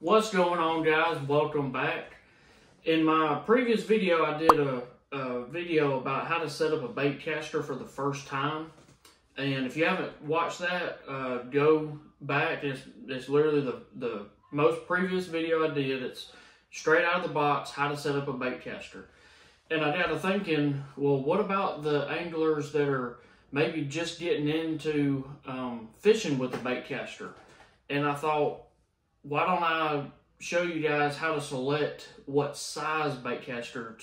What's going on, guys? Welcome back. In my previous video, I did a video about how to set up a bait caster for the first time. And if you haven't watched that, go back. It's literally the most previous video I did. It's straight out of the box, how to set up a bait caster. And I got to thinking, well, what about the anglers that are maybe just getting into fishing with the bait caster? And I thought, why don't I show you guys how to select what size bait caster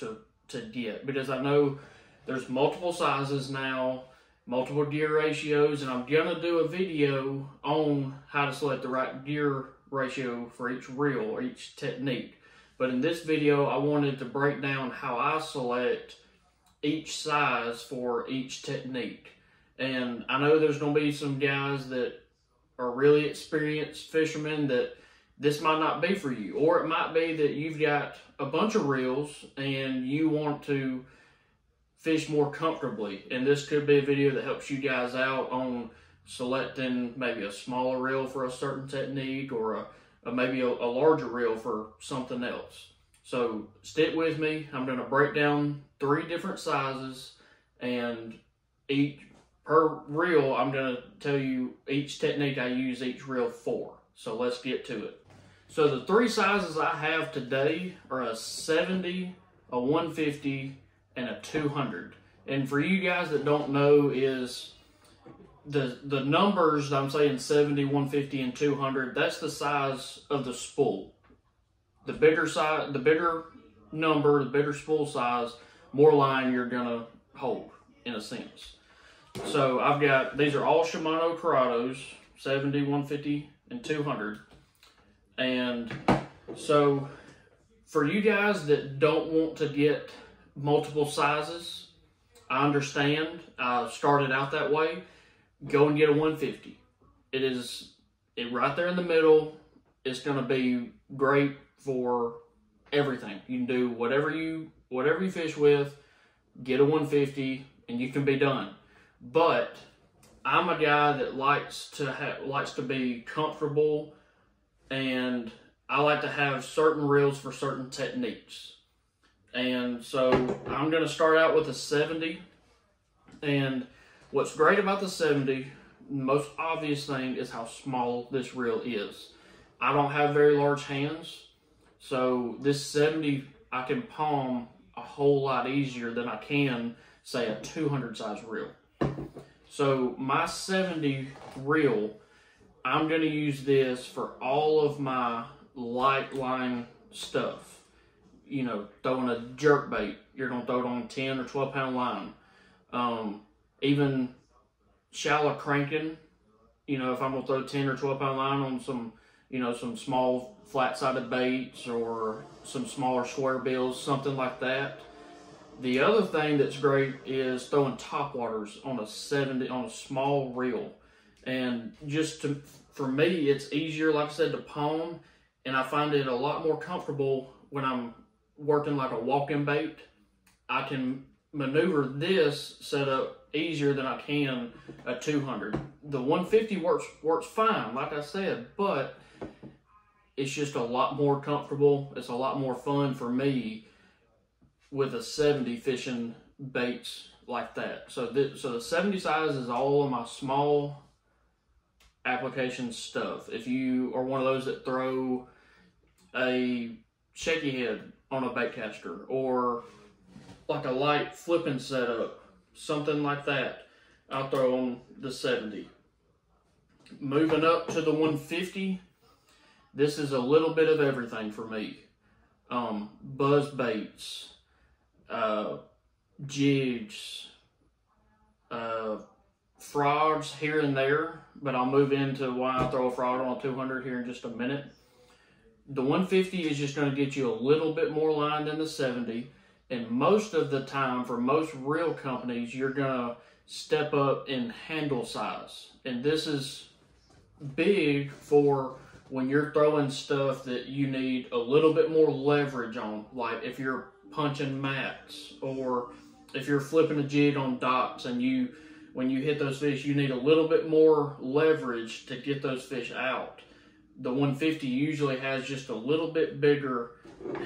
to get? Because I know there's multiple sizes now, multiple gear ratios, and I'm gonna do a video on how to select the right gear ratio for each reel or each technique. But in this video, I wanted to break down how I select each size for each technique. And I know there's gonna be some guys that are really experienced fishermen that this might not be for you, or it might be that you've got a bunch of reels and you want to fish more comfortably, and this could be a video that helps you guys out on selecting maybe a smaller reel for a certain technique, or maybe a larger reel for something else. So stick with me. I'm going to break down 3 different sizes, and per reel I'm going to tell you each technique I use each reel for. So let's get to it. So the 3 sizes I have today are a 70, a 150, and a 200. And for you guys that don't know, is the numbers I'm saying 70, 150, and 200, that's the size of the spool. The bigger size, the bigger number, the bigger spool size, more line you're gonna hold, in a sense. So I've got, these are all Shimano Curados, 70, 150, and 200. And so for you guys that don't want to get multiple sizes, I understand. I started out that way. Go and get a 150. It right there in the middle. It's going to be great for everything. You can do whatever you fish with. Get a 150 and you can be done. But I'm a guy that likes to be comfortable, and I like to have certain reels for certain techniques. And so I'm going to start out with a 70. And what's great about the 70, the most obvious thing, is how small this reel is. I don't have very large hands, so this 70 I can palm a whole lot easier than I can, say, a 200 size reel. So my 70 reel, I'm going to use this for all of my light line stuff. You know, throwing a jerk bait, you're going to throw it on 10 or 12 pound line. Even shallow cranking, you know, if I'm going to throw 10 or 12 pound line on some, you know, some small flat sided baits or some smaller square bills, something like that. The other thing that's great is throwing topwaters on a 70 on a small reel. And for me, it's easier, like I said, to palm, and I find it a lot more comfortable when I'm working like a walking bait. I can maneuver this setup easier than I can a 200. The 150 works fine, like I said, but it's just a lot more comfortable. It's a lot more fun for me with a 70 fishing baits like that. So the 70 size is all of my small application stuff. If you are one of those that throw a shaky head on a bait caster, or like a light flipping setup, something like that, I'll throw on the 70. Moving up to the 150, this is a little bit of everything for me. Buzz baits, jigs, frogs here and there, but I'll move into why I throw a frog on a 200 here in just a minute. The 150 is just going to get you a little bit more line than the 70, and most of the time, for most reel companies, you're going to step up in handle size. And this is big for when you're throwing stuff that you need a little bit more leverage on, like if you're punching mats, or if you're flipping a jig on docks, and when you hit those fish, you need a little bit more leverage to get those fish out. the 150 usually has just a little bit bigger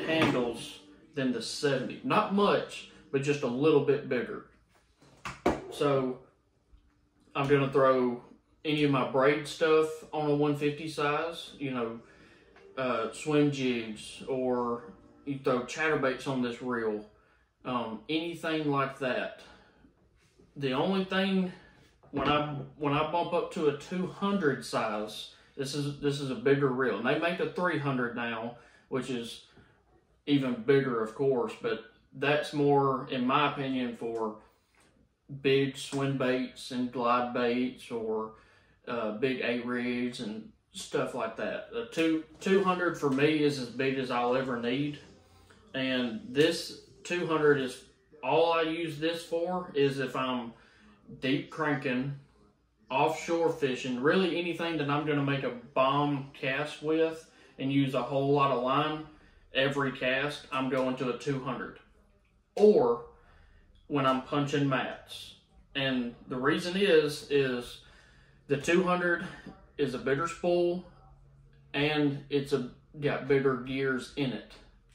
handles than the 70. Not much, but just a little bit bigger. So I'm going to throw any of my braid stuff on a 150 size, you know, swim jigs, or you throw chatterbaits on this reel, anything like that. The only thing, when I bump up to a 200 size, this is a bigger reel, and they make a 300 now, which is even bigger, of course, but that's more, in my opinion, for big swim baits and glide baits, or big A-rigs and stuff like that. A 200 for me is as big as I'll ever need, and this 200 is all I use this for, is if I'm deep cranking, offshore fishing, really anything that I'm going to make a bomb cast with and use a whole lot of line every cast, I'm going to a 200. Or when I'm punching mats. And the reason is the 200 is a bigger spool, and it's got bigger gears in it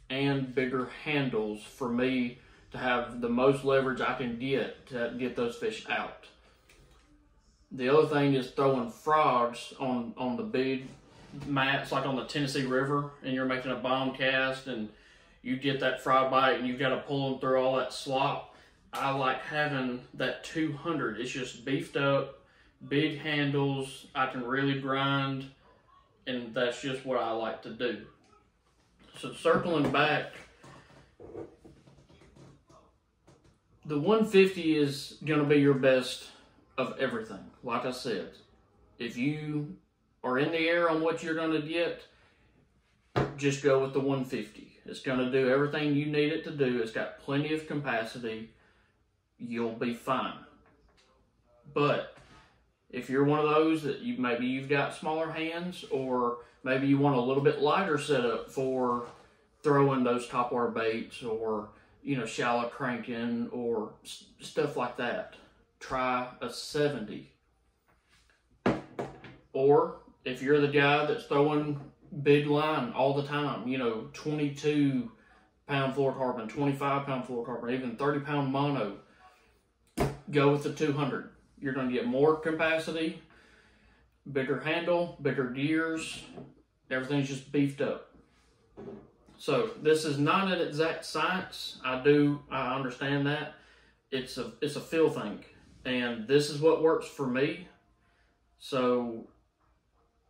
and bigger handles for me to have the most leverage I can get to get those fish out. The other thing is throwing frogs on the big mats, like on the Tennessee River, and you're making a bomb cast and you get that frog bite and you've got to pull them through all that slop. I like having that 200. It's just beefed up, big handles, I can really grind, and that's just what I like to do. So circling back, the 150 is going to be your best of everything. Like I said, if you are in the air on what you're going to get, just go with the 150. It's going to do everything you need it to do. It's got plenty of capacity. You'll be fine. But if you're one of those that maybe you've got smaller hands, or maybe you want a little bit lighter setup for throwing those topwater baits, or shallow cranking or stuff like that, try a 70. Or if you're the guy that's throwing big line all the time, 22 pound fluorocarbon, 25 pound fluorocarbon, even 30 pound mono, go with the 200. You're going to get more capacity, bigger handle, bigger gears, everything's just beefed up. So this is not an exact science. I understand that. It's a feel thing, and this is what works for me. So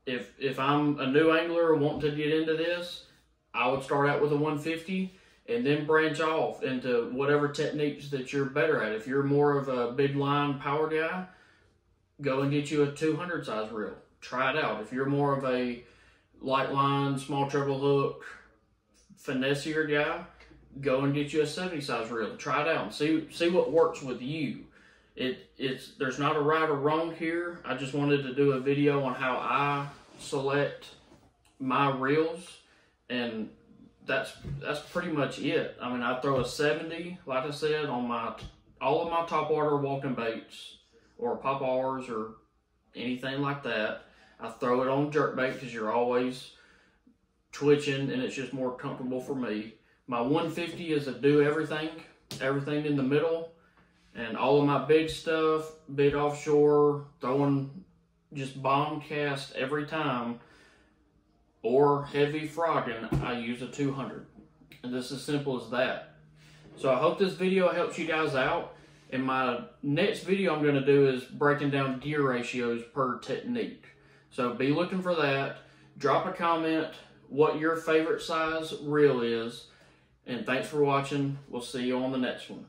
if I'm a new angler wanting to get into this, I would start out with a 150 and then branch off into whatever techniques that you're better at. If you're more of a big line power guy, go and get you a 200 size reel. Try it out. If you're more of a light line, small treble hook, finessier guy, go and get you a 70 size reel. Try it out and see what works with you. There's not a right or wrong here. I just wanted to do a video on how I select my reels, and that's pretty much it. I mean, I throw a 70, like I said, on all of my topwater walking baits, or pop R's, or anything like that. I throw it on jerkbait because you're always twitching and it's just more comfortable for me. My 150 is a do everything in the middle, and all of my big stuff, big offshore, throwing just bomb cast every time, or heavy frogging, I use a 200. And it's as simple as that. So I hope this video helps you guys out. And my next video I'm going to do is breaking down gear ratios per technique. So be looking for that. Drop a comment what your favorite size reel is. And thanks for watching. We'll see you on the next one.